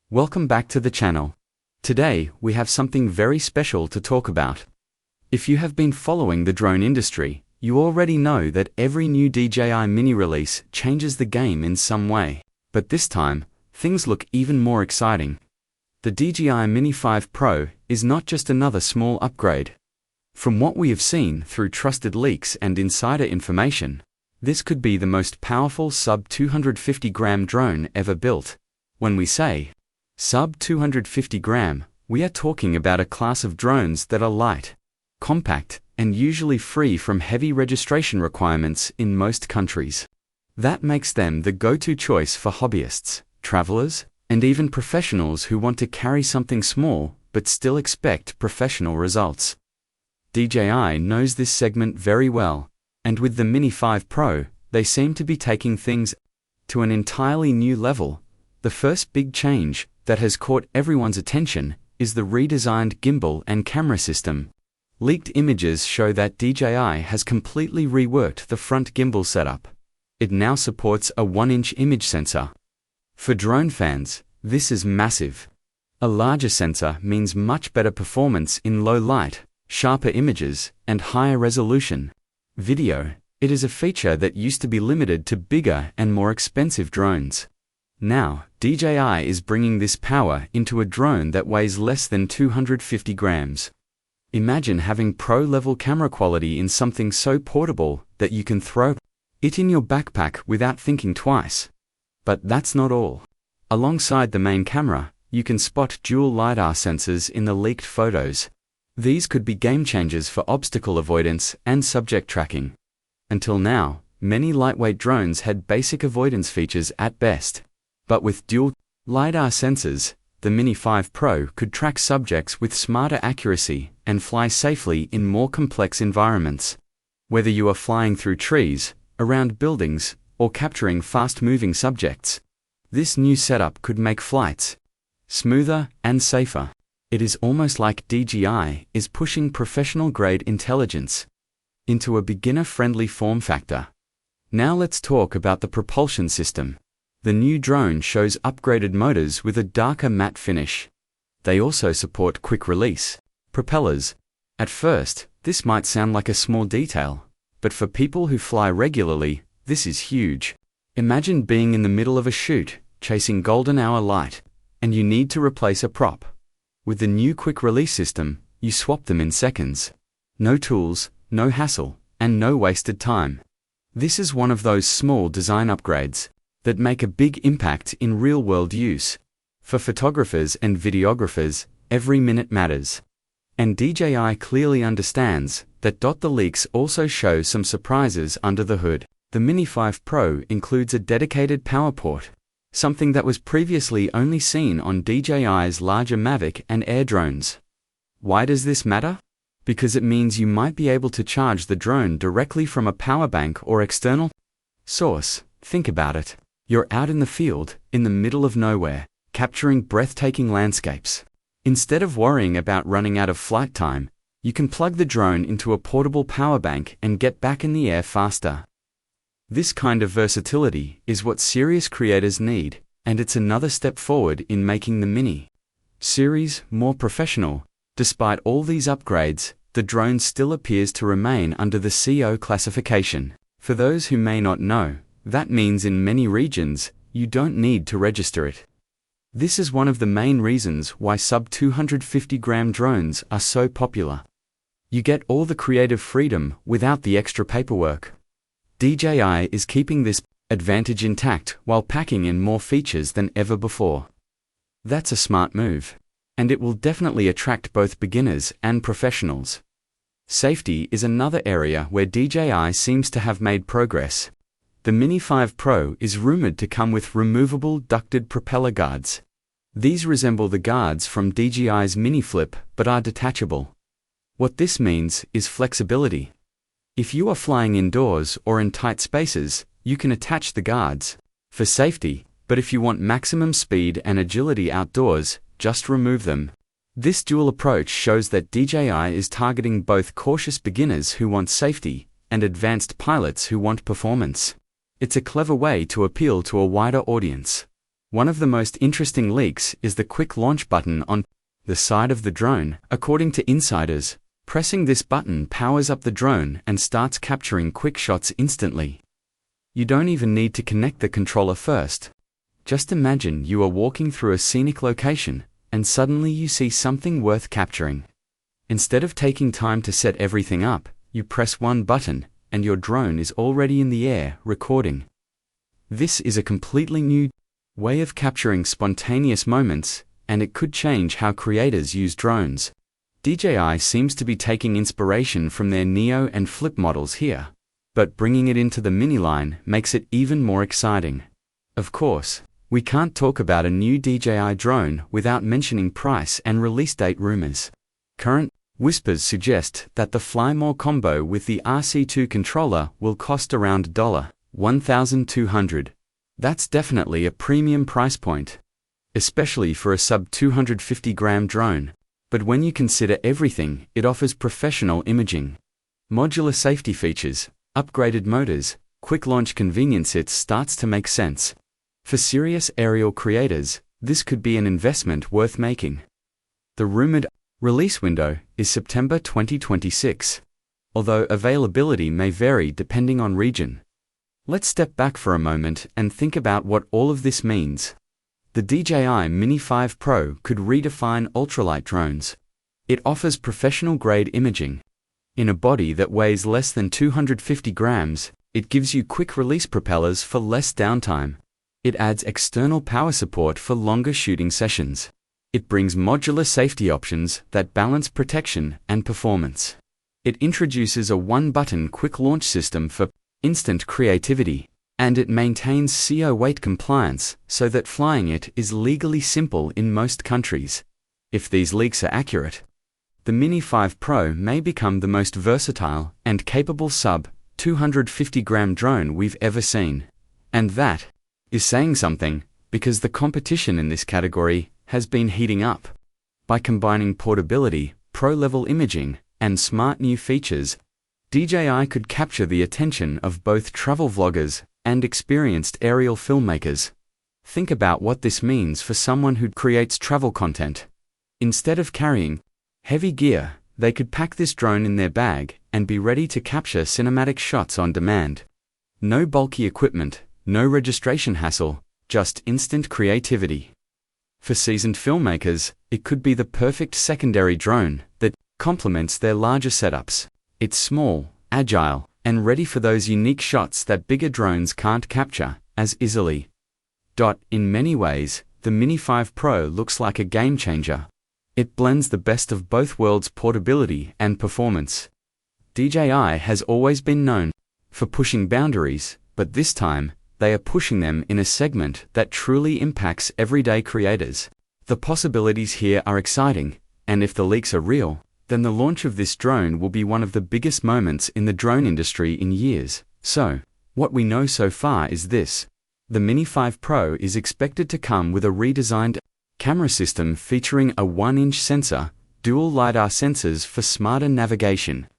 Welcome back to the channel. Today, we have something very special to talk about. If you have been following the drone industry, you already know that every new DJI Mini release changes the game in some way. But this time, things look even more exciting. The DJI Mini 5 Pro is not just another small upgrade. From what we have seen through trusted leaks and insider information, this could be the most powerful sub-250-gram drone ever built. When we say sub-250 gram, we are talking about a class of drones that are light, compact, and usually free from heavy registration requirements in most countries. That makes them the go-to choice for hobbyists, travelers, and even professionals who want to carry something small but still expect professional results. DJI knows this segment very well, and with the Mini 5 Pro, they seem to be taking things to an entirely new level. The first big change that has caught everyone's attention is the redesigned gimbal and camera system. Leaked images show that DJI has completely reworked the front gimbal setup. It now supports a 1-inch image sensor. For drone fans, this is massive. A larger sensor means much better performance in low light, sharper images, and higher resolution video. It is a feature that used to be limited to bigger and more expensive drones. Now, DJI is bringing this power into a drone that weighs less than 250 grams. Imagine having pro-level camera quality in something so portable that you can throw it in your backpack without thinking twice. But that's not all. Alongside the main camera, you can spot dual LiDAR sensors in the leaked photos. These could be game changers for obstacle avoidance and subject tracking. Until now, many lightweight drones had basic avoidance features at best. But with dual LiDAR sensors, the Mini 5 Pro could track subjects with smarter accuracy and fly safely in more complex environments. Whether you are flying through trees, around buildings, or capturing fast-moving subjects, this new setup could make flights smoother and safer. It is almost like DJI is pushing professional-grade intelligence into a beginner-friendly form factor. Now let's talk about the propulsion system. The new drone shows upgraded motors with a darker matte finish. They also support quick-release propellers. At first, this might sound like a small detail, but for people who fly regularly, this is huge. Imagine being in the middle of a shoot, chasing golden hour light, and you need to replace a prop. With the new quick-release system, you swap them in seconds. No tools, no hassle, and no wasted time. This is one of those small design upgrades that make a big impact in real-world use. For photographers and videographers, every minute matters. And DJI clearly understands that. The leaks also show some surprises under the hood. The Mini 5 Pro includes a dedicated power port, something that was previously only seen on DJI's larger Mavic and Air drones. Why does this matter? Because it means you might be able to charge the drone directly from a power bank or external source. Think about it. You're out in the field, in the middle of nowhere, capturing breathtaking landscapes. Instead of worrying about running out of flight time, you can plug the drone into a portable power bank and get back in the air faster. This kind of versatility is what serious creators need, and it's another step forward in making the Mini series more professional. Despite all these upgrades, the drone still appears to remain under the CO classification. For those who may not know, that means in many regions, you don't need to register it. This is one of the main reasons why sub-250-gram drones are so popular. You get all the creative freedom without the extra paperwork. DJI is keeping this advantage intact while packing in more features than ever before. That's a smart move, and it will definitely attract both beginners and professionals. Safety is another area where DJI seems to have made progress. The Mini 5 Pro is rumored to come with removable ducted propeller guards. These resemble the guards from DJI's Mini Flip but are detachable. What this means is flexibility. If you are flying indoors or in tight spaces, you can attach the guards for safety, but if you want maximum speed and agility outdoors, just remove them. This dual approach shows that DJI is targeting both cautious beginners who want safety and advanced pilots who want performance. It's a clever way to appeal to a wider audience. One of the most interesting leaks is the quick launch button on the side of the drone. According to insiders, pressing this button powers up the drone and starts capturing quick shots instantly. You don't even need to connect the controller first. Just imagine you are walking through a scenic location, and suddenly you see something worth capturing. Instead of taking time to set everything up, you press one button, and your drone is already in the air, recording. This is a completely new way of capturing spontaneous moments, and it could change how creators use drones. DJI seems to be taking inspiration from their Neo and Flip models here, but bringing it into the Mini line makes it even more exciting. Of course, we can't talk about a new DJI drone without mentioning price and release date rumors. Current whispers suggest that the Fly More combo with the RC2 controller will cost around $1,200. That's definitely a premium price point, especially for a sub-250-gram drone. But when you consider everything, it offers professional imaging, modular safety features, upgraded motors, quick launch convenience. It starts to make sense. For serious aerial creators, this could be an investment worth making. The rumored release window is September 2026, although availability may vary depending on region. Let's step back for a moment and think about what all of this means. The DJI Mini 5 Pro could redefine ultralight drones. It offers professional-grade imaging. In a body that weighs less than 250 grams, it gives you quick-release propellers for less downtime. It adds external power support for longer shooting sessions. It brings modular safety options that balance protection and performance. It introduces a one-button quick launch system for instant creativity, and it maintains CO weight compliance so that flying it is legally simple in most countries. If these leaks are accurate, the Mini 5 Pro may become the most versatile and capable sub-250-gram drone we've ever seen. And that is saying something, because the competition in this category has been heating up. By combining portability, pro-level imaging, and smart new features, DJI could capture the attention of both travel vloggers and experienced aerial filmmakers. Think about what this means for someone who creates travel content. Instead of carrying heavy gear, they could pack this drone in their bag and be ready to capture cinematic shots on demand. No bulky equipment, no registration hassle, just instant creativity. For seasoned filmmakers, it could be the perfect secondary drone that complements their larger setups. It's small, agile, and ready for those unique shots that bigger drones can't capture as easily. In many ways, the Mini 5 Pro looks like a game changer. It blends the best of both worlds: portability and performance. DJI has always been known for pushing boundaries, but this time, they are pushing them in a segment that truly impacts everyday creators. The possibilities here are exciting, and if the leaks are real, then the launch of this drone will be one of the biggest moments in the drone industry in years. So, what we know so far is this: the Mini 5 Pro is expected to come with a redesigned camera system featuring a 1-inch sensor, dual LiDAR sensors for smarter navigation,